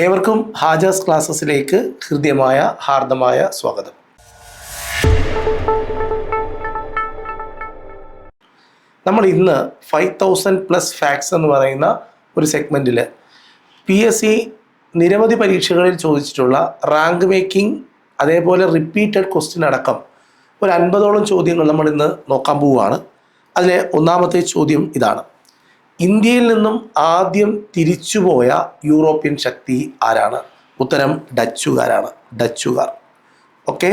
ഏവർക്കും ഹാജാസ് ക്ലാസ്സസിലേക്ക് ഹൃദ്യമായ ഹാർദമായ സ്വാഗതം. നമ്മൾ ഇന്ന് 5000+ ഫാക്ട്സ് എന്ന് പറയുന്ന ഒരു സെഗ്മെൻറ്റിൽ PSC നിരവധി പരീക്ഷകളിൽ ചോദിച്ചിട്ടുള്ള റാങ്ക് മേക്കിംഗ്, അതേപോലെ റിപ്പീറ്റഡ് ക്വസ്റ്റ്യൻ അടക്കം ഒരു 50ഓളം ചോദ്യങ്ങൾ നമ്മൾ ഇന്ന് നോക്കാൻ പോവുകയാണ്. അതിലെ ഒന്നാമത്തെ ചോദ്യം ഇതാണ്: ഇന്ത്യയിൽ നിന്നും ആദ്യം തിരിച്ചുപോയ യൂറോപ്യൻ ശക്തി ആരാണ്? ഉത്തരം ഡച്ചുകാരാണ്. ഡച്ചുകാർ. ഓക്കെ,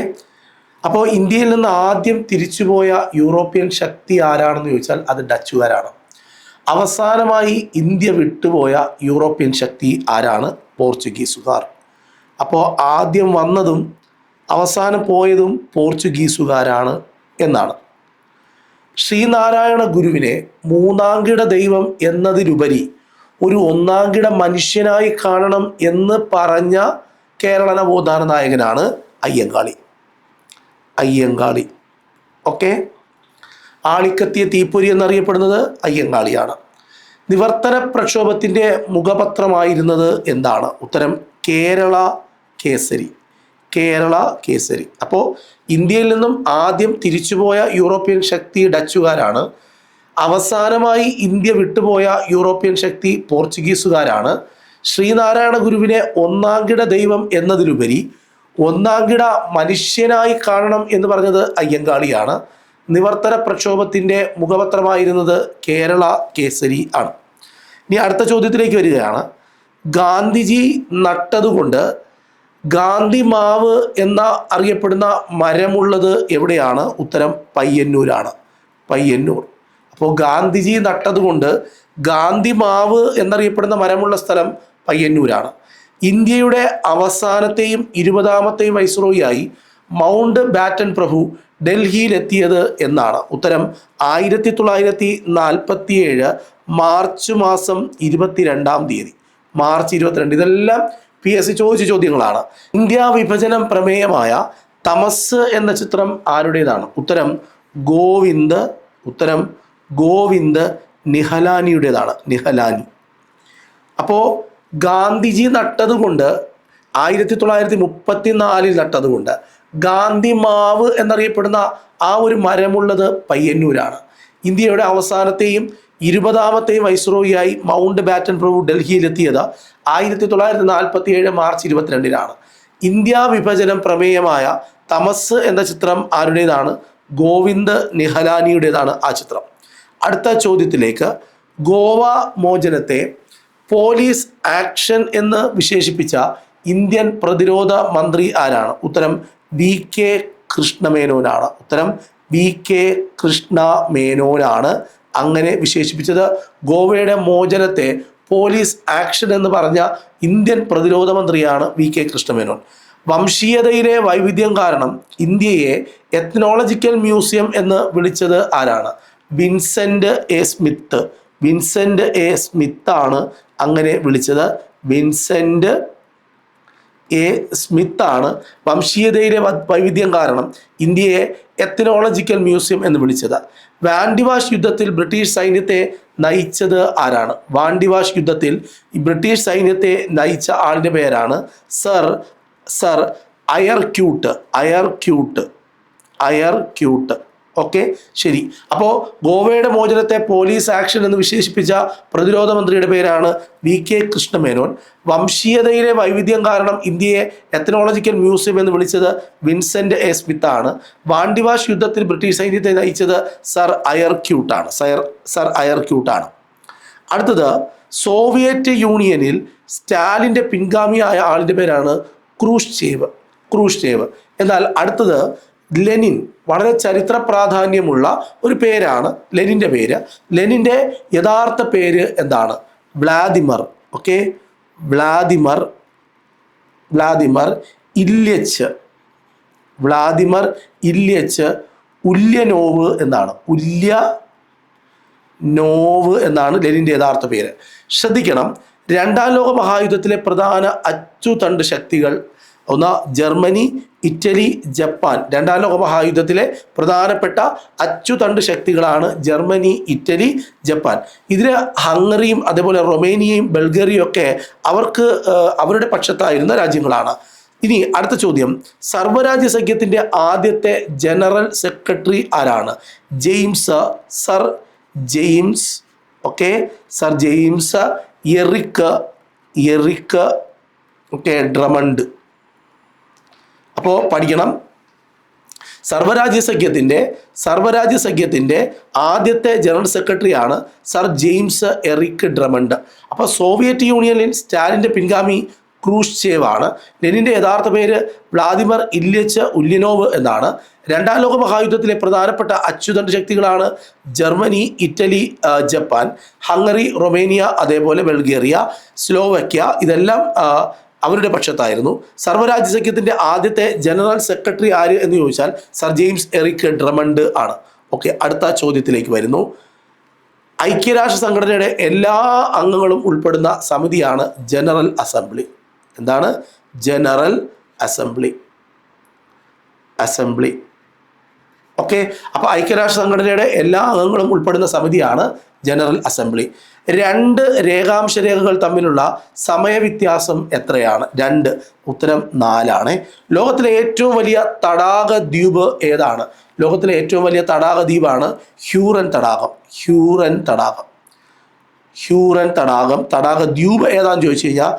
അപ്പോൾ ഇന്ത്യയിൽ നിന്ന് ആദ്യം തിരിച്ചുപോയ യൂറോപ്യൻ ശക്തി ആരാണെന്ന് ചോദിച്ചാൽ അത് ഡച്ചുകാരാണ്. അവസാനമായി ഇന്ത്യ വിട്ടുപോയ യൂറോപ്യൻ ശക്തി ആരാണ്? പോർച്ചുഗീസുകാർ. അപ്പോൾ ആദ്യം വന്നതും അവസാനം പോയതും പോർച്ചുഗീസുകാരാണ് എന്നാണ്. ശ്രീനാരായണ ഗുരുവിനെ മൂന്നാംകിട ദൈവം എന്നതിലുപരി ഒരു ഒന്നാംകിട മനുഷ്യനായി കാണണം എന്ന് പറഞ്ഞ കേരള നവോത്ഥാന നായകനാണ് അയ്യങ്കാളി. അയ്യങ്കാളി. ഓക്കെ, ആളിക്കത്തിയ തീപ്പൊരി എന്നറിയപ്പെടുന്നത് അയ്യങ്കാളിയാണ്. നിവർത്തന പ്രക്ഷോഭത്തിൻ്റെ മുഖപത്രമായിരുന്നത് എന്താണ്? ഉത്തരം കേരള കേസരി. കേരള കേസരി. അപ്പോൾ ഇന്ത്യയിൽ നിന്നും ആദ്യം തിരിച്ചുപോയ യൂറോപ്യൻ ശക്തി ഡച്ചുകാരാണ്. അവസാനമായി ഇന്ത്യ വിട്ടുപോയ യൂറോപ്യൻ ശക്തി പോർച്ചുഗീസുകാരാണ്. ശ്രീനാരായണ ഗുരുവിനെ ഒന്നാംകിട ദൈവം എന്നതിലുപരി ഒന്നാംകിട മനുഷ്യനായി കാണണം എന്ന് പറഞ്ഞത് അയ്യങ്കാളിയാണ്. നിവർത്തന പ്രക്ഷോഭത്തിൻ്റെ മുഖപത്രമായിരുന്നത് കേരള കേസരി ആണ്. ഇനി അടുത്ത ചോദ്യത്തിലേക്ക് വരികയാണ്. ഗാന്ധിജി നട്ടതുകൊണ്ട് ഗാന്ധി മാവ് എന്ന അറിയപ്പെടുന്ന മരമുള്ളത് എവിടെയാണ്? ഉത്തരം പയ്യന്നൂരാണ്. പയ്യന്നൂർ. അപ്പോൾ ഗാന്ധിജി നട്ടതുകൊണ്ട് ഗാന്ധി മാവ് എന്നറിയപ്പെടുന്ന മരമുള്ള സ്ഥലം പയ്യന്നൂരാണ്. ഇന്ത്യയുടെ അവസാനത്തെയും 20ാമത്തെയും വൈസ്രോയിയായി മൗണ്ട് ബാറ്റൻ പ്രഭു ഡൽഹിയിലെത്തിയത് എന്നാണ്? ഉത്തരം 1947 മാർച്ച് മാസം 22-ാം തീയതി. മാർച്ച് 22. ഇതെല്ലാം PSC ചോദിച്ച ചോദ്യങ്ങളാണ്. ഇന്ത്യ വിഭജനം പ്രമേയമായ തമസ് എന്ന ചിത്രം ആരുടേതാണ്? ഉത്തരം ഗോവിന്ദ്. ഉത്തരം ഗോവിന്ദ് നിഹലാനിയുടേതാണ്. നിഹലാനി. അപ്പോൾ ഗാന്ധിജി നട്ടതുകൊണ്ട് 1934 നട്ടതുകൊണ്ട് ഗാന്ധി മാവ് എന്നറിയപ്പെടുന്ന ആ ഒരു മരമുള്ളത് പയ്യന്നൂരാണ്. ഇന്ത്യയുടെ അവസാനത്തെയും 20ാമത്തെയും വൈസ്രോയിയായി മൗണ്ട് ബാറ്റൻ പ്രഭു ഡൽഹിയിലെത്തിയത് 1947 മാർച്ച് 22-നാണ്. ഇന്ത്യ വിഭജനം പ്രമേയമായ തമസ് എന്ന ചിത്രം ആരുടേതാണ്? ഗോവിന്ദ് നിഹലാനിയുടേതാണ് ആ ചിത്രം. അടുത്ത ചോദ്യത്തിലേക്ക്. ഗോവ മോചനത്തെ പോലീസ് ആക്ഷൻ എന്ന് വിശേഷിപ്പിച്ച ഇന്ത്യൻ പ്രതിരോധ മന്ത്രി ആരാണ്? ഉത്തരം VK കൃഷ്ണമേനോനാണ്. ഉത്തരം VK കൃഷ്ണമേനോനാണ് അങ്ങനെ വിശേഷിപ്പിച്ചത്. ഗോവയുടെ മോചനത്തെ പോലീസ് ആക്ഷൻ എന്ന് പറഞ്ഞ ഇന്ത്യൻ പ്രതിരോധ മന്ത്രിയാണ് VK കൃഷ്ണമേനോൻ. വംശീയതയിലെ വൈവിധ്യം കാരണം ഇന്ത്യയെ എത്നോളജിക്കൽ മ്യൂസിയം എന്ന് വിളിച്ചത് ആരാണ്? Vincent A Smith. Vincent A സ്മിത്താണ് അങ്ങനെ വിളിച്ചത്. വിൻസെൻ്റ് A സ്മിത്താണ് വംശീയതയിലെ വൈവിധ്യം കാരണം ഇന്ത്യയെ എത്നോളജിക്കൽ മ്യൂസിയം എന്ന് വിളിച്ചത്. വാൻഡിവാഷ് യുദ്ധത്തിൽ ബ്രിട്ടീഷ് സൈന്യത്തെ നയിച്ചത് ആരാണ്? വാൻഡിവാഷ് യുദ്ധത്തിൽ ബ്രിട്ടീഷ് സൈന്യത്തെ നയിച്ച ആളിൻ്റെ പേരാണ് സർ അയർക്യൂട്ട്. അയർക്യൂട്ട്. അയർക്യൂട്ട്. ഓക്കെ, ശരി. അപ്പോൾ ഗോവയുടെ മോചനത്തെ പോലീസ് ആക്ഷൻ എന്ന് വിശേഷിപ്പിച്ച പ്രതിരോധ മന്ത്രിയുടെ പേരാണ് VK കൃഷ്ണമേനോൻ. വംശീയതയിലെ വൈവിധ്യം കാരണം ഇന്ത്യയെ എത്നോളജിക്കൽ മ്യൂസിയം എന്ന് വിളിച്ചത് വിൻസെൻ്റ് A സ്മിത്താണ്. വാൻഡിവാഷ് യുദ്ധത്തിൽ ബ്രിട്ടീഷ് സൈന്യത്തെ നയിച്ചത് സർ അയർക്യൂട്ടാണ്. സർ അയർക്യൂട്ടാണ്. അടുത്തത്, സോവിയറ്റ് യൂണിയനിൽ സ്റ്റാലിൻ്റെ പിൻഗാമിയായ ആളിൻ്റെ പേരാണ് ക്രൂഷ്ചേവ്. ക്രൂഷ്ചേവ്. എന്നാൽ അടുത്തത് ലെനിൻ. വളരെ ചരിത്ര പ്രാധാന്യമുള്ള ഒരു പേരാണ് ലെനിൻ്റെ പേര്. ലെനിൻ്റെ യഥാർത്ഥ പേര് എന്താണ്? Vladimir. Okay, Vladimir. Vladimir Ilyich. Vladimir Ilyich Ulyanov എന്നാണ്. ഉല്യനോവ് എന്നാണ് ലെനിൻ്റെ യഥാർത്ഥ പേര്. ശ്രദ്ധിക്കണം, 2ാം ലോക മഹായുദ്ധത്തിലെ പ്രധാന അച്ചുതണ്ട് ശക്തികൾ ഒന്ന് ജർമ്മനി, ഇറ്റലി, ജപ്പാൻ. രണ്ടാം ലോക മഹായുദ്ധത്തിലെ പ്രധാനപ്പെട്ട അച്ചുതണ്ട് ശക്തികളാണ് ജർമ്മനി, ഇറ്റലി, ജപ്പാൻ. ഇതിൽ ഹംഗറിയും അതേപോലെ റൊമേനിയയും ബൾഗേറിയയും ഒക്കെ അവരുടെ പക്ഷത്തായിരുന്ന രാജ്യങ്ങളാണ്. ഇനി അടുത്ത ചോദ്യം, സർവ്വരാജ്യ സഖ്യത്തിൻ്റെ ആദ്യത്തെ ജനറൽ സെക്രട്ടറി ആരാണ്? Sir James sir James Eric Drummond. അപ്പോൾ പഠിക്കണം, സർവ്വരാജ്യ സഖ്യത്തിൻ്റെ ആദ്യത്തെ ജനറൽ സെക്രട്ടറിയാണ് സർ ജെയിംസ് എറിക് ഡ്രമണ്ട്. അപ്പോൾ സോവിയറ്റ് യൂണിയനിൽ സ്റ്റാലിൻ്റെ പിൻഗാമി ക്രൂഷ്ചേവ് ആണ്. ലെനിൻ്റെ യഥാർത്ഥ പേര് വ്ളാദിമിർ ഇല്യച്ച് ഉല്യനോവ് എന്നാണ്. രണ്ടാം ലോക മഹായുദ്ധത്തിലെ പ്രധാനപ്പെട്ട അച്ചുതണ്ട് ശക്തികളാണ് Germany, Italy, Japan, Hungary, Romania, അതേപോലെ ബൾഗേറിയ, സ്ലോവക്യ. ഇതെല്ലാം അവരുടെ പക്ഷത്തായിരുന്നു. സർവ്വരാജ്യ സഖ്യത്തിൻ്റെ ആദ്യത്തെ ജനറൽ സെക്രട്ടറി ആര് എന്ന് ചോദിച്ചാൽ സർ ജെയിംസ് എറിക് ഡ്രമണ്ട് ആണ്. അടുത്ത ചോദ്യത്തിലേക്ക് വരുന്നു. ഐക്യരാഷ്ട്ര സംഘടനയുടെ എല്ലാ അംഗങ്ങളും ഉൾപ്പെടുന്ന സമിതിയാണ് ജനറൽ അസംബ്ലി. എന്താണ് ജനറൽ അസംബ്ലി? അപ്പോൾ ഐക്യരാഷ്ട്ര സംഘടനയുടെ എല്ലാ അംഗങ്ങളും ഉൾപ്പെടുന്ന സമിതിയാണ് ജനറൽ അസംബ്ലി. രണ്ട് രേഖാംശ രേഖകൾ തമ്മിലുള്ള സമയവ്യത്യാസം എത്രയാണ്? 2. ഉത്തരം 4 ലോകത്തിലെ ഏറ്റവും വലിയ തടാക ദ്വീപ് ഏതാണ്? ലോകത്തിലെ ഏറ്റവും വലിയ തടാക ദ്വീപാണ് ഹ്യൂറൻ തടാകം. തടാക ദ്വീപ് ഏതാണെന്ന് ചോദിച്ചു കഴിഞ്ഞാൽ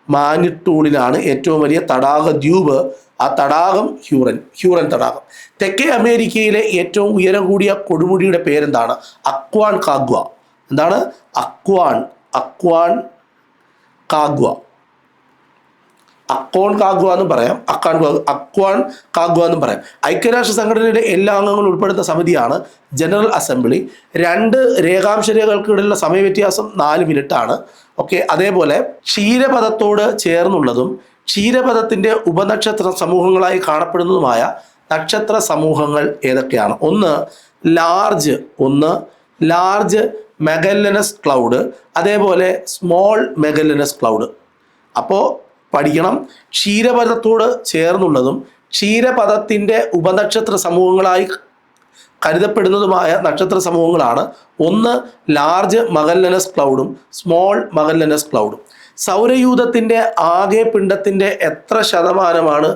മാനിട്ടൂളിലാണ് ഏറ്റവും വലിയ തടാക ദ്വീപ്. ആ തടാകം ഹ്യൂറൻ തടാകം. തെക്കേ അമേരിക്കയിലെ ഏറ്റവും ഉയരം കൂടിയ കൊടുമുടിയുടെ പേരെന്താണ്? അക്വാൺ കാഗ്വ. എന്താണ്? അക്വാൺ കാഗ്വ എന്നും പറയാം, അക്വാൺ കാഗ്വ എന്നും പറയാം. ഐക്യരാഷ്ട്ര സംഘടനയുടെ എല്ലാ അംഗങ്ങളും ഉൾപ്പെടുന്ന സമിതിയാണ് ജനറൽ അസംബ്ലി. 2 രേഖാംശ രേഖകൾക്കിടയിലുള്ള സമയവ്യത്യാസം 4 മിനിറ്റാണ്. അതേപോലെ ക്ഷീരപഥത്തോട് ചേർന്നുള്ളതും ക്ഷീരപഥത്തിൻ്റെ ഉപനക്ഷത്ര സമൂഹങ്ങളായി കാണപ്പെടുന്നതുമായ നക്ഷത്ര സമൂഹങ്ങൾ ഏതൊക്കെയാണ്? ഒന്ന് ലാർജ് മെഗല്ലനസ് ക്ലൗഡ്, അതേപോലെ സ്മോൾ മെഗല്ലനസ് ക്ലൗഡ്. അപ്പോൾ പഠിക്കണം, ക്ഷീരപഥത്തോട് ചേർന്നുള്ളതും ക്ഷീരപഥത്തിൻ്റെ ഉപനക്ഷത്ര സമൂഹങ്ങളായി കരുതപ്പെടുന്നതുമായ നക്ഷത്ര സമൂഹങ്ങളാണ് ഒന്ന് ലാർജ് മഗല്ലനസ് ക്ലൗഡും സ്മോൾ മഗല്ലനസ് ക്ലൗഡും. സൗരയൂഥത്തിൻ്റെ ആകെ പിണ്ഡത്തിൻ്റെ എത്ര ശതമാനമാണ്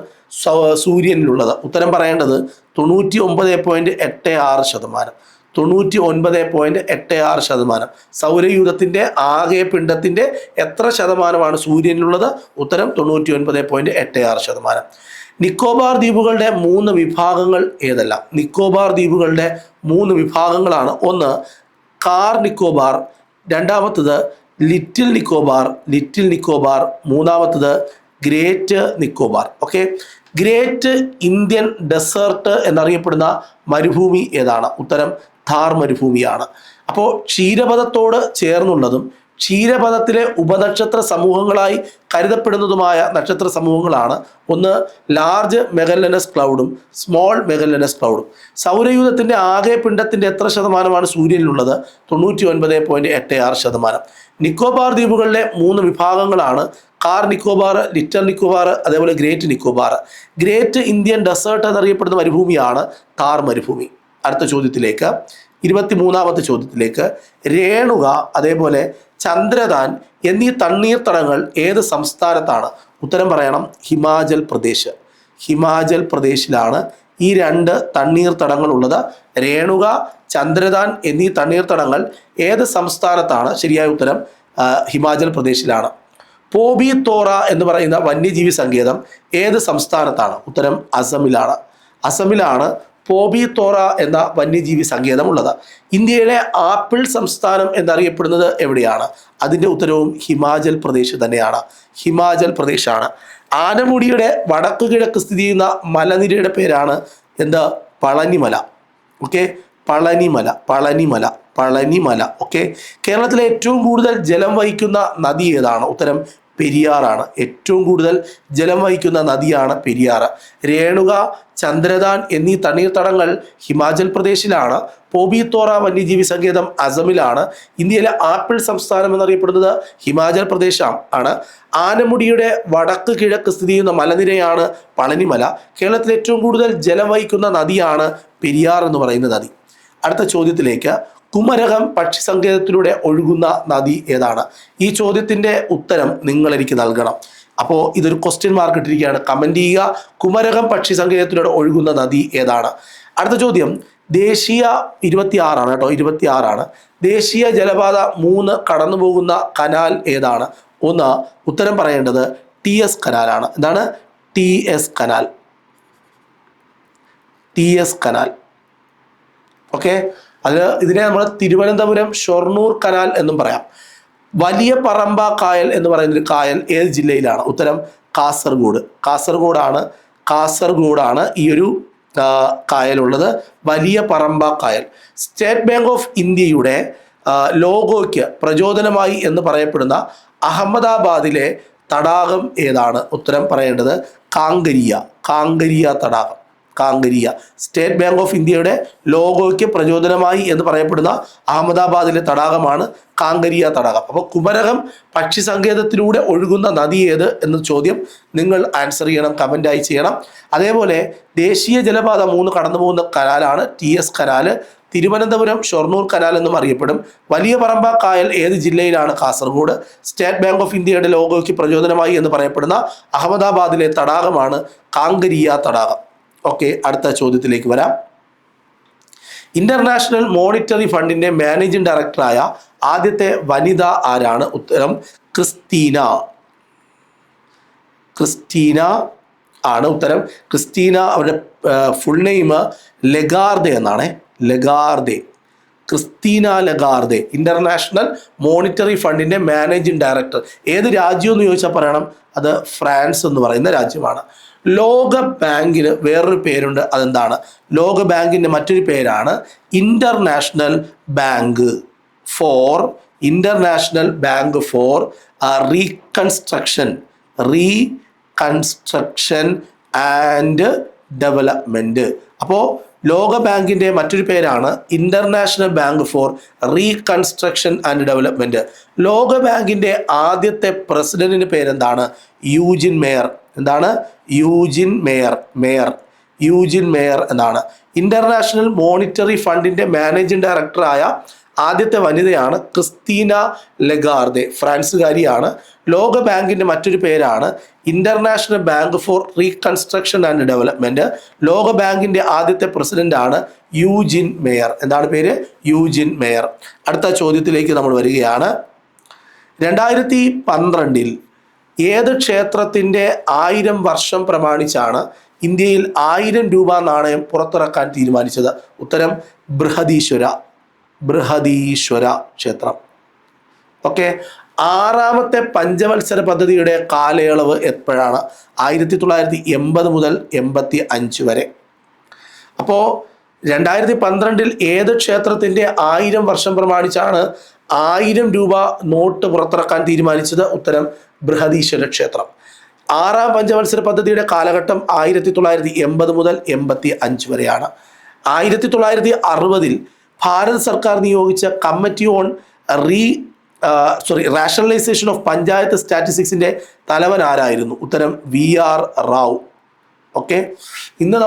സൂര്യനിലുള്ളത്? ഉത്തരം പറയേണ്ടത് 99.86%. 99.86%. സൗരയൂഥത്തിൻ്റെ ആകെ പിണ്ഡത്തിൻ്റെ എത്ര ശതമാനമാണ് സൂര്യനിലുള്ളത്? ഉത്തരം 99.86%. നിക്കോബാർ ദ്വീപുകളുടെ 3 വിഭാഗങ്ങൾ ഏതെല്ലാം? നിക്കോബാർ ദ്വീപുകളുടെ 3 വിഭാഗങ്ങളാണ്. ഒന്ന് കാർ നിക്കോബാർ, രണ്ടാമത്തത് ലിറ്റിൽ നിക്കോബാർ, മൂന്നാമത്തത് great Nicobar. Great Indian desert എന്നറിയപ്പെടുന്ന മരുഭൂമി ഏതാണ്? ഉത്തരം ഥാർ മരുഭൂമിയാണ്. അപ്പോൾ ക്ഷീരപഥത്തോട് ചേർന്നുള്ളതും ക്ഷീരപഥത്തിലെ ഉപനക്ഷത്ര സമൂഹങ്ങളായി കരുതപ്പെടുന്നതുമായ നക്ഷത്ര സമൂഹങ്ങളാണ് ഒന്ന് ലാർജ് മെഗല്ലനസ് ക്ലൗഡും സ്മോൾ മെഗല്ലനസ് ക്ലൗഡും. സൗരയൂഥത്തിൻ്റെ ആകെ പിണ്ഡത്തിൻ്റെ എത്ര ശതമാനമാണ് സൂര്യനിലുള്ളത്? 99.86%. നിക്കോബാർ ദ്വീപുകളിലെ 3 വിഭാഗങ്ങളാണ് കാർ നിക്കോബാർ, ലിറ്റിൽ നിക്കോബാർ, അതേപോലെ great Nicobar. Great Indian desert എന്നറിയപ്പെടുന്ന മരുഭൂമിയാണ് ഥാർ മരുഭൂമി. അടുത്ത ചോദ്യത്തിലേക്ക്, 23ാമത്തെ ചോദ്യത്തിലേക്ക്. രേണുക, അതേപോലെ ചന്ദ്രദാൻ എന്നീ തണ്ണീർത്തടങ്ങൾ ഏത് സംസ്ഥാനത്താണ്? ഉത്തരം പറയണം, ഹിമാചൽ പ്രദേശിലാണ് ഈ 2 തണ്ണീർത്തടങ്ങൾ ഉള്ളത്. രേണുക, ചന്ദ്രദാൻ എന്നീ തണ്ണീർത്തടങ്ങൾ ഏത് സംസ്ഥാനത്താണ്? ശരിയായ ഉത്തരം ഹിമാചൽ പ്രദേശിലാണ്. പോബി തോറ എന്ന് പറയുന്ന വന്യജീവി സങ്കേതം ഏത് സംസ്ഥാനത്താണ്? ഉത്തരം അസമിലാണ് പോബി തോറ എന്ന വന്യജീവി സങ്കേതം ഉള്ളത്. ഇന്ത്യയിലെ ആപ്പിൾ സംസ്ഥാനം എന്നറിയപ്പെടുന്നത് എവിടെയാണ്? അതിൻ്റെ ഉത്തരവും ഹിമാചൽ പ്രദേശ് തന്നെയാണ്. ഹിമാചൽ പ്രദേശാണ്. ആനമുടിയുടെ വടക്കു കിഴക്ക് സ്ഥിതി ചെയ്യുന്ന മലനിരയുടെ പേരാണ് പളനിമല. പളനിമല. കേരളത്തിലെ ഏറ്റവും കൂടുതൽ ജലം വഹിക്കുന്ന നദി ഏതാണ്? ഉത്തരം പെരിയാറാണ്. ഏറ്റവും കൂടുതൽ ജലം വഹിക്കുന്ന നദിയാണ് പെരിയാർ. രേണുക, ചന്ദ്രദാൻ എന്നീ തണ്ണീർത്തടങ്ങൾ ഹിമാചൽ പ്രദേശിലാണ്. പോബിത്തോറ വന്യജീവി സങ്കേതം അസമിലാണ്. ഇന്ത്യയിലെ ആപ്പിൾ സംസ്ഥാനം എന്നറിയപ്പെടുന്നത് ഹിമാചൽ പ്രദേശ് ആണ്. ആനമുടിയുടെ വടക്ക് കിഴക്ക് സ്ഥിതി ചെയ്യുന്ന മലനിരയാണ് പളനിമല. കേരളത്തിൽ ഏറ്റവും കൂടുതൽ ജലം വഹിക്കുന്ന നദിയാണ് പെരിയാർ എന്ന് പറയുന്ന നദി. അടുത്ത ചോദ്യത്തിലേക്ക്, കുമരകം പക്ഷി സങ്കേതത്തിലൂടെ ഒഴുകുന്ന നദി ഏതാണ്? ഈ ചോദ്യത്തിൻ്റെ ഉത്തരം നിങ്ങൾ എനിക്ക് നൽകണം. അപ്പോൾ ഇതൊരു ക്വസ്റ്റ്യൻ മാർക്ക് ഇട്ടിരിക്കുകയാണ്, കമൻറ്റ് ചെയ്യുക. കുമരകം പക്ഷി സങ്കേതത്തിലൂടെ ഒഴുകുന്ന നദി ഏതാണ്? അടുത്ത ചോദ്യം ദേശീയ 26 കേട്ടോ, 26. ദേശീയ ജലപാത 3 കടന്നു പോകുന്ന കനാൽ ഏതാണ്? ഒന്ന്, ഉത്തരം പറയേണ്ടത് TS കനാലാണ്. എന്താണ്? TS canal. TS canal. Okay, ഇതിനെ നമ്മൾ തിരുവനന്തപുരം ഷൊർണൂർ കനാൽ എന്നും പറയാം. വലിയ പറമ്പ കായൽ എന്ന് പറയുന്നൊരു കായൽ ഏത് ജില്ലയിലാണ്? ഉത്തരം കാസർഗോഡ്. കാസർഗോഡാണ് ഈ ഒരു കായലുള്ളത്, വലിയ പറമ്പ കായൽ. സ്റ്റേറ്റ് ബാങ്ക് ഓഫ് ഇന്ത്യയുടെ ലോഗോയ്ക്ക് പ്രചോദനമായി എന്ന് പറയപ്പെടുന്ന അഹമ്മദാബാദിലെ തടാകം ഏതാണ്? ഉത്തരം പറയേണ്ടത് കാങ്കരിയ തടാകം. സ്റ്റേറ്റ് ബാങ്ക് ഓഫ് ഇന്ത്യയുടെ ലോഗോയ്ക്ക് പ്രചോദനമായി എന്ന് പറയപ്പെടുന്ന അഹമ്മദാബാദിലെ തടാകമാണ് കാങ്കരിയ തടാകം. അപ്പോൾ കുമരകം പക്ഷി സങ്കേതത്തിലൂടെ ഒഴുകുന്ന നദി ഏത് എന്ന ചോദ്യം നിങ്ങൾ ആൻസർ ചെയ്യണം, കമൻ്റായി ചെയ്യണം. അതേപോലെ ദേശീയ ജലപാത 3 കടന്നു പോകുന്ന കനാലാണ് TS canal. Thiruvananthapuram Shoranur canal എന്നും അറിയപ്പെടും. വലിയ പറമ്പ കായൽ ഏത് ജില്ലയിലാണ്? കാസർഗോഡ്. സ്റ്റേറ്റ് ബാങ്ക് ഓഫ് ഇന്ത്യയുടെ ലോഗോയ്ക്ക് പ്രചോദനമായി എന്ന് പറയപ്പെടുന്ന അഹമ്മദാബാദിലെ തടാകമാണ് കാങ്കരിയ തടാകം. ഓക്കെ, അടുത്ത ചോദ്യത്തിലേക്ക് വരാം. ഇന്റർനാഷണൽ മോണിറ്ററി ഫണ്ടിന്റെ മാനേജിംഗ് ഡയറക്ടറായ ആദ്യത്തെ വനിത ആരാണ്? ഉത്തരം ക്രിസ്റ്റീന ആണ്. ഉത്തരം ക്രിസ്റ്റീന. അവരുടെ ഫുൾ നെയിം ലഗാർദെ എന്നാണ്. ക്രിസ്റ്റീന ലഗാർദെ, ഇന്റർനാഷണൽ മോണിറ്ററി ഫണ്ടിന്റെ മാനേജിംഗ് ഡയറക്ടർ. ഏത് രാജ്യം എന്ന് ചോദിച്ചാൽ പറയണം, അത് ഫ്രാൻസ് എന്ന് പറയുന്ന രാജ്യമാണ്. ലോക ബാങ്കിന് വേറൊരു പേരുണ്ട്, അതെന്താണ്? ലോക ബാങ്കിൻ്റെ മറ്റൊരു പേരാണ് international bank for reconstruction and development. അപ്പോൾ ലോക ബാങ്കിൻ്റെ മറ്റൊരു പേരാണ് international bank for reconstruction and development. ലോക ബാങ്കിൻ്റെ ആദ്യത്തെ പ്രസിഡന്റിൻ്റെ പേരെന്താണ്? Eugene Meyer. എന്താണ്? യൂജിൻ മേയർ എന്നാണ്. ഇന്റർനാഷണൽ മോണിറ്ററി ഫണ്ടിന്റെ മാനേജിംഗ് ഡയറക്ടറായ ആദ്യത്തെ വനിതയാണ് ക്രിസ്റ്റീന ലഗാർദെ, ഫ്രാൻസുകാരിയാണ്. ലോക ബാങ്കിന്റെ മറ്റൊരു പേരാണ് international bank for reconstruction and development. ലോക ബാങ്കിന്റെ ആദ്യത്തെ പ്രസിഡന്റാണ് യൂജിൻ മേയർ. എന്താണ് പേര്? Eugene Meyer. അടുത്ത ചോദ്യത്തിലേക്ക് നമ്മൾ വരികയാണ്. 2012 ഏത് ക്ഷേത്രത്തിൻ്റെ 1000 വർഷം പ്രമാണിച്ചാണ് ഇന്ത്യയിൽ 1000 രൂപ നാണയം പുറത്തിറക്കാൻ തീരുമാനിച്ചത്? ഉത്തരം ബൃഹദീശ്വര ക്ഷേത്രം. ഓക്കെ, 6ാമത്തെ പഞ്ചവത്സര പദ്ധതിയുടെ കാലയളവ് എപ്പോഴാണ്? 1980 മുതൽ 85 വരെ. അപ്പോൾ 2012 ഏത് ക്ഷേത്രത്തിൻ്റെ 1000 വർഷം പ്രമാണിച്ചാണ് 1000 രൂപ നോട്ട് പുറത്തിറക്കാൻ തീരുമാനിച്ചത്? ഉത്തരം ബൃഹദീശ്വര ക്ഷേത്രം. 6ാം പഞ്ചവത്സര പദ്ധതിയുടെ കാലഘട്ടം 1980 മുതൽ 85 വരെയാണ്. 1960 ഭാരത സർക്കാർ നിയോഗിച്ച committee on rationalisation of panchayat സ്റ്റാറ്റിസ്റ്റിക്സിൻ്റെ തലവൻ ആരായിരുന്നു? ഉത്തരം VR റാവു. ഓക്കെ, ഇന്ന്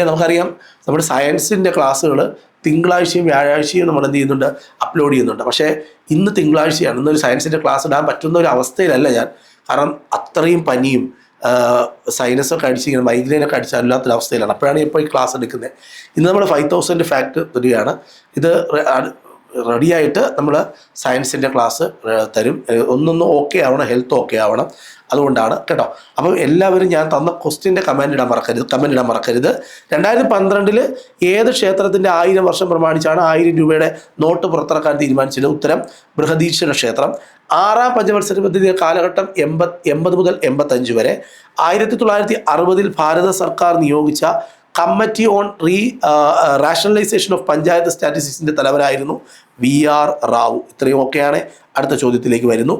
നമുക്കറിയാം നമ്മുടെ സയൻസിൻ്റെ ക്ലാസ്സുകൾ തിങ്കളാഴ്ചയും വ്യാഴാഴ്ചയും നമ്മൾ എന്ത് ചെയ്യുന്നുണ്ട്? അപ്ലോഡ് ചെയ്യുന്നുണ്ട്. പക്ഷേ ഇന്ന് തിങ്കളാഴ്ചയാണ്. ഇന്നൊരു സയൻസിൻ്റെ ക്ലാസ് ഇടാൻ പറ്റുന്ന ഒരു അവസ്ഥയിലല്ല ഞാൻ. കാരണം അത്രയും പനിയും സൈനസൊക്കെ അടിച്ച് ഇങ്ങനെ മൈഗ്രെയിനൊക്കെ അടിച്ച് അല്ലാത്തൊരവസ്ഥയിലാണ്. അപ്പോഴാണ് ഇപ്പോൾ ഈ ക്ലാസ് എടുക്കുന്നത്. ഇന്ന് നമ്മൾ 5000 ഫാക്ട് തരികയാണ്. ഇത് റെഡിയായിട്ട് നമ്മൾ സയൻസിൻ്റെ ക്ലാസ് തരും. ഒന്നൊന്ന് ഓക്കെ ആവണം, ഹെൽത്ത് ഓക്കെ ആവണം. അതുകൊണ്ടാണ് കേട്ടോ. അപ്പം എല്ലാവരും ഞാൻ തന്ന ക്വസ്റ്റ്യൻ്റെ കമൻ്റ് ഇടാൻ മറക്കരുത്. 2012 ഏത് ക്ഷേത്രത്തിൻ്റെ 1000 വർഷം പ്രമാണിച്ചാണ് 1000 രൂപയുടെ നോട്ട് പുറത്തിറക്കാൻ തീരുമാനിച്ചത്? ഉത്തരം ബൃഹദീശ്വര ക്ഷേത്രം. 6ാം പഞ്ചവത്സര പദ്ധതി കാലഘട്ടം 80 മുതൽ 85 വരെ. 1960 ഭാരത സർക്കാർ നിയോഗിച്ച committee on rationalisation of panchayat സ്റ്റാറ്റിസ്റ്റിക്സിൻ്റെ തലവനായിരുന്നു VR റാവു. ഇത്രയും ഒക്കെയാണ്. അടുത്ത ചോദ്യത്തിലേക്ക് വരുന്നു.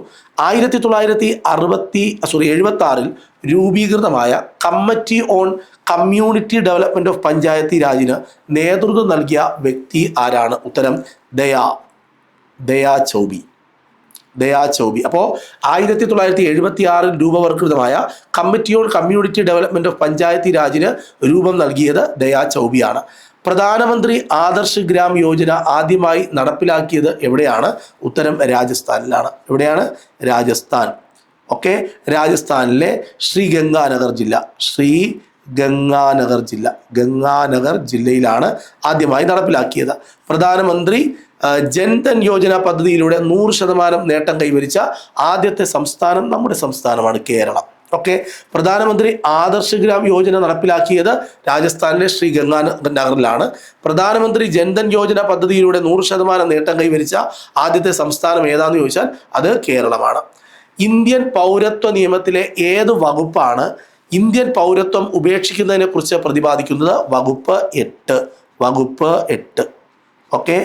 1976 രൂപീകൃതമായ committee on community development of panchayati രാജിന് നേതൃത്വം നൽകിയ വ്യക്തി ആരാണ്? ഉത്തരം ദയാ ചൗബി. അപ്പോൾ 1976 രൂപവത്കൃതമായ committee on community development of panchayati രാജിന് രൂപം നൽകിയത് ദയാ ചൗബിയാണ്. പ്രധാനമന്ത്രി ആദർശ് ഗ്രാം യോജന ആദ്യമായി നടപ്പിലാക്കിയത് എവിടെയാണ്? ഉത്തരം രാജസ്ഥാനിലാണ്. എവിടെയാണ്? രാജസ്ഥാൻ. ഓക്കെ, രാജസ്ഥാനിലെ ഗംഗാനഗർ ജില്ലയിലാണ് ആദ്യമായി നടപ്പിലാക്കിയത്. പ്രധാനമന്ത്രി ജൻധൻ യോജന പദ്ധതിയിലൂടെ 100% നേട്ടം കൈവരിച്ച ആദ്യത്തെ സംസ്ഥാനം നമ്മുടെ സംസ്ഥാനമാണ് കേരളം. ഓക്കെ, പ്രധാനമന്ത്രി ആദർശ് ഗ്രാം യോജന നടപ്പിലാക്കിയത് രാജസ്ഥാനിലെ ഗംഗാനഗറിലാണ്. പ്രധാനമന്ത്രി ജൻധൻ യോജന പദ്ധതിയിലൂടെ 100% നേട്ടം കൈവരിച്ച ആദ്യത്തെ സംസ്ഥാനം ഏതാന്ന് ചോദിച്ചാൽ അത് കേരളമാണ്. ഇന്ത്യൻ പൗരത്വ നിയമത്തിലെ ഏത് വകുപ്പാണ് ഇന്ത്യൻ പൗരത്വം ഉപേക്ഷിക്കുന്നതിനെ കുറിച്ച് പ്രതിപാദിക്കുന്നത്? വകുപ്പ് 8. ഓക്കെ,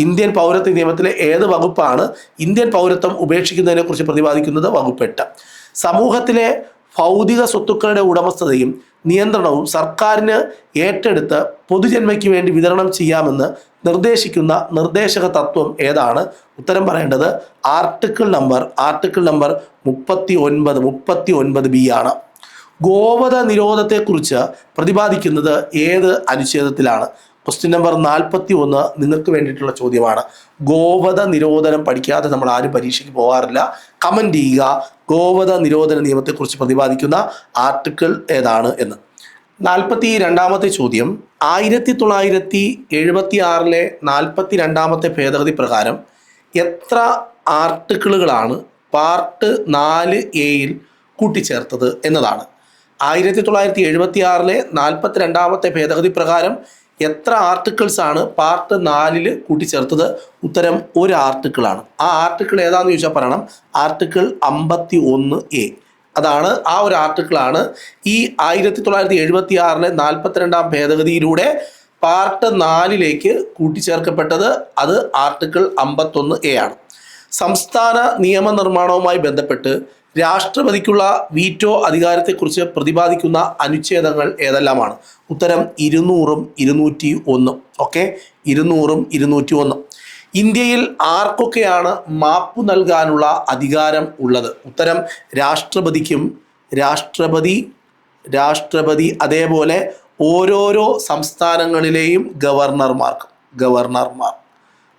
ഇന്ത്യൻ പൗരത്വ നിയമത്തിലെ ഏത് വകുപ്പാണ് ഇന്ത്യൻ പൗരത്വം ഉപേക്ഷിക്കുന്നതിനെ കുറിച്ച് പ്രതിപാദിക്കുന്നത്? വകുപ്പ് 8. സമൂഹത്തിലെ ഭൗതിക സ്വത്തുക്കളുടെ ഉടമസ്ഥതയും നിയന്ത്രണവും സർക്കാരിന് ഏറ്റെടുത്ത് പൊതുജന്മയ്ക്ക് വേണ്ടി വിതരണം ചെയ്യാമെന്ന് നിർദ്ദേശിക്കുന്ന നിർദ്ദേശക തത്വം ഏതാണ്? ഉത്തരം പറയേണ്ടത് ആർട്ടിക്കിൾ നമ്പർ 39B ആണ്. ഗോവധ നിരോധത്തെക്കുറിച്ച് പ്രതിപാദിക്കുന്നത് ഏത് അനുച്ഛേദത്തിലാണ്? ക്വസ്റ്റ്യൻ നമ്പർ 41 നിങ്ങൾക്ക് വേണ്ടിയിട്ടുള്ള ചോദ്യമാണ്. ഗോവധ നിരോധനം പഠിക്കാതെ നമ്മൾ ആരും പരീക്ഷയ്ക്ക് പോകാറില്ല. കമന്റ് ചെയ്യുക ഗോവധ നിരോധന നിയമത്തെക്കുറിച്ച് പ്രതിപാദിക്കുന്ന ആർട്ടിക്കിൾ ഏതാണ് എന്ന്. 42ാമത്തെ ചോദ്യം, 1976 42ാമത്തെ ഭേദഗതി പ്രകാരം എത്ര ആർട്ടിക്കിളുകളാണ് പാർട്ട് 4A കൂട്ടിച്ചേർത്തത് എന്നതാണ്. 1976 42ാമത്തെ ഭേദഗതി പ്രകാരം എത്ര ആർട്ടിക്കിൾസ് ആണ് പാർട്ട് 4 കൂട്ടിച്ചേർത്തത്? ഉത്തരം 1 ആർട്ടിക്കിളാണ്. ആ ആർട്ടിക്കിൾ ഏതാന്ന് ചോദിച്ചാൽ പറയണം. Article 51A. അതാണ് ആ ഒരു ആർട്ടിക്കിളാണ് ഈ 1976 42ാം ഭേദഗതിയിലൂടെ പാർട്ട് 4 കൂട്ടിച്ചേർക്കപ്പെട്ടത്. അത് ആർട്ടിക്കിൾ 51A ആണ്. സംസ്ഥാന നിയമനിർമ്മാണവുമായി ബന്ധപ്പെട്ട് രാഷ്ട്രപതിക്കുള്ള വീറ്റോ അധികാരത്തെക്കുറിച്ച് പ്രതിപാദിക്കുന്ന അനുച്ഛേദങ്ങൾ ഏതെല്ലാമാണ്? ഉത്തരം 200ഉം 201. ഓക്കെ, 200ഉം 201. ഇന്ത്യയിൽ ആർക്കൊക്കെയാണ് മാപ്പ് നൽകാനുള്ള അധികാരം ഉള്ളത്? ഉത്തരം രാഷ്ട്രപതി അതേപോലെ ഓരോരോ സംസ്ഥാനങ്ങളിലെയും ഗവർണർമാർ.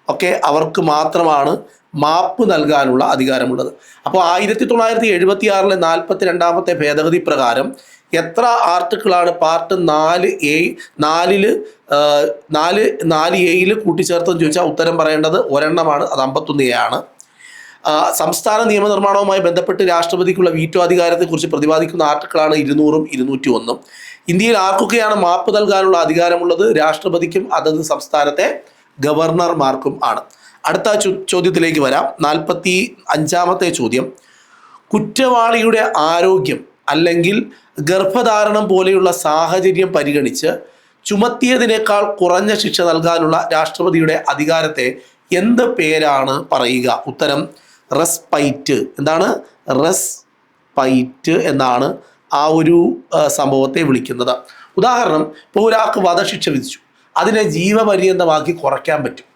ഓക്കെ, അവർക്ക് മാത്രമാണ് മാപ്പ് നൽകാനുള്ള അധികാരമുള്ളത്. അപ്പോൾ 1976 42ാമത്തെ ഭേദഗതി പ്രകാരം എത്ര ആർട്ടിക്കിളാണ് പാർട്ട് 4A കൂട്ടിച്ചേർത്തെന്ന് ചോദിച്ചാൽ ഉത്തരം പറയേണ്ടത് ഒരെണ്ണമാണ്. അത് 51A ആണ്. സംസ്ഥാന നിയമനിർമ്മാണവുമായി ബന്ധപ്പെട്ട് രാഷ്ട്രപതിക്കുള്ള വീറ്റോ അധികാരത്തെക്കുറിച്ച് പ്രതിപാദിക്കുന്ന ആർട്ടിക്കിളാണ് 200ഉം 201. ഇന്ത്യയിൽ ആർക്കൊക്കെയാണ് മാപ്പ് നൽകാനുള്ള അധികാരമുള്ളത്? രാഷ്ട്രപതിക്കും അതത് സംസ്ഥാനത്തെ ഗവർണർമാർക്കും ആണ്. അടുത്ത ചോദ്യത്തിലേക്ക് വരാം. 45ാമത്തെ ചോദ്യം, കുറ്റവാളിയുടെ ആരോഗ്യം അല്ലെങ്കിൽ ഗർഭധാരണം പോലെയുള്ള സാഹചര്യം പരിഗണിച്ച് ചുമത്തിയതിനേക്കാൾ കുറഞ്ഞ ശിക്ഷ നൽകാനുള്ള രാഷ്ട്രപതിയുടെ അധികാരത്തെ എന്ത് പേരാണ് പറയുക? ഉത്തരം റെസ്പൈറ്റ്. എന്താണ്? റെസ്പൈറ്റ് എന്നാണ് ആ ഒരു സംഭവത്തെ വിളിക്കുന്നത്. ഉദാഹരണം, ഇപ്പോൾ ഒരാൾക്ക് വധശിക്ഷ വിധിച്ചു, അതിനെ ജീവപര്യന്തമാക്കി കുറയ്ക്കാൻ പറ്റും.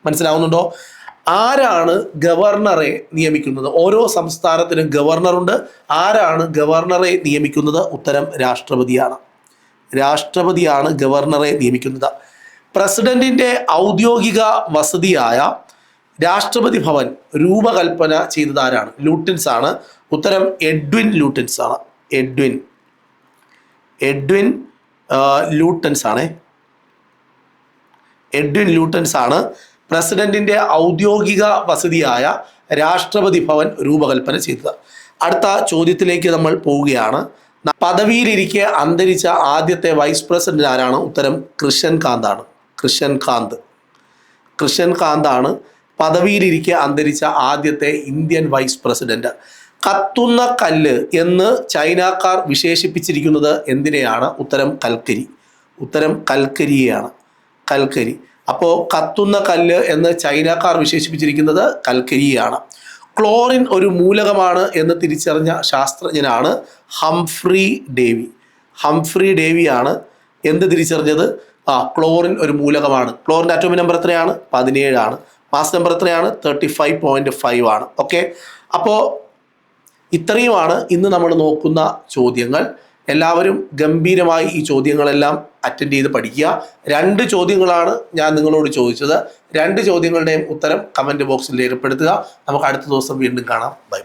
മനസ്സിലാവുന്നുണ്ടോ? ആരാണ് ഗവർണറെ നിയമിക്കുന്നത്? ഓരോ സംസ്ഥാനത്തിനും ഗവർണറുണ്ട്. ആരാണ് ഗവർണറെ നിയമിക്കുന്നത്? ഉത്തരം രാഷ്ട്രപതിയാണ് ഗവർണറെ നിയമിക്കുന്നത്. പ്രസിഡന്റിന്റെ ഔദ്യോഗിക വസതിയായ രാഷ്ട്രപതി ഭവൻ രൂപകൽപ്പന ചെയ്തത് ആരാണ്? ലൂട്ടിൻസ് ആണ്. ഉത്തരം എഡ്വിൻ ലൂട്ടിൻസ് ആണ്. എഡ്വിൻ ലൂട്ടൻസ് ആണ് പ്രസിഡന്റിന്റെ ഔദ്യോഗിക വസതിയായ രാഷ്ട്രപതി ഭവൻ രൂപകൽപ്പന ചെയ്തത്. അടുത്ത ചോദ്യത്തിലേക്ക് നമ്മൾ പോവുകയാണ്. പദവിയിലിരിക്കെ അന്തരിച്ച ആദ്യത്തെ വൈസ് പ്രസിഡന്റ് ആരാണ്? ഉത്തരം കൃഷൻ കാന്ത് ആണ് പദവിയിലിരിക്കെ അന്തരിച്ച ആദ്യത്തെ ഇന്ത്യൻ വൈസ് പ്രസിഡന്റ്. കത്തുന്ന കല്ല് എന്ന് ചൈനക്കാർ വിശേഷിപ്പിച്ചിരിക്കുന്നത് എന്തിനെയാണ്? ഉത്തരം കൽക്കരിയെയാണ്. അപ്പോൾ കത്തുന്ന കല്ല് എന്ന് ചൈനക്കാർ വിശേഷിപ്പിച്ചിരിക്കുന്നത് കൽക്കരിയാണ്. ക്ലോറിൻ ഒരു മൂലകമാണ് എന്ന് തിരിച്ചറിഞ്ഞ ശാസ്ത്രജ്ഞനാണ് ഹംഫ്രി ഡേവി. ഹംഫ്രി ഡേവിയാണ് എന്ത് തിരിച്ചറിഞ്ഞത്? ക്ലോറിൻ ഒരു മൂലകമാണ്. ക്ലോറിൻ്റെ അറ്റോമിക് നമ്പർ എത്രയാണ്? 17 ആണ്. മാസ് നമ്പർ എത്രയാണ്? 35.5 ആണ്. ഓക്കെ, അപ്പോൾ ഇത്രയുമാണ് ഇന്ന് നമ്മൾ നോക്കുന്ന ചോദ്യങ്ങൾ. എല്ലാവരും ഗംഭീരമായി ഈ ചോദ്യങ്ങളെല്ലാം അറ്റൻഡ് ചെയ്ത് പഠിക്കുക. 2 ചോദ്യങ്ങളാണ് ഞാൻ നിങ്ങളോട് ചോദിച്ചത്. 2 ചോദ്യങ്ങളുടെയും ഉത്തരം കമൻറ്റ് ബോക്സിൽ രേഖപ്പെടുത്തുക. നമുക്ക് അടുത്ത ദിവസം വീണ്ടും കാണാം. ബൈ.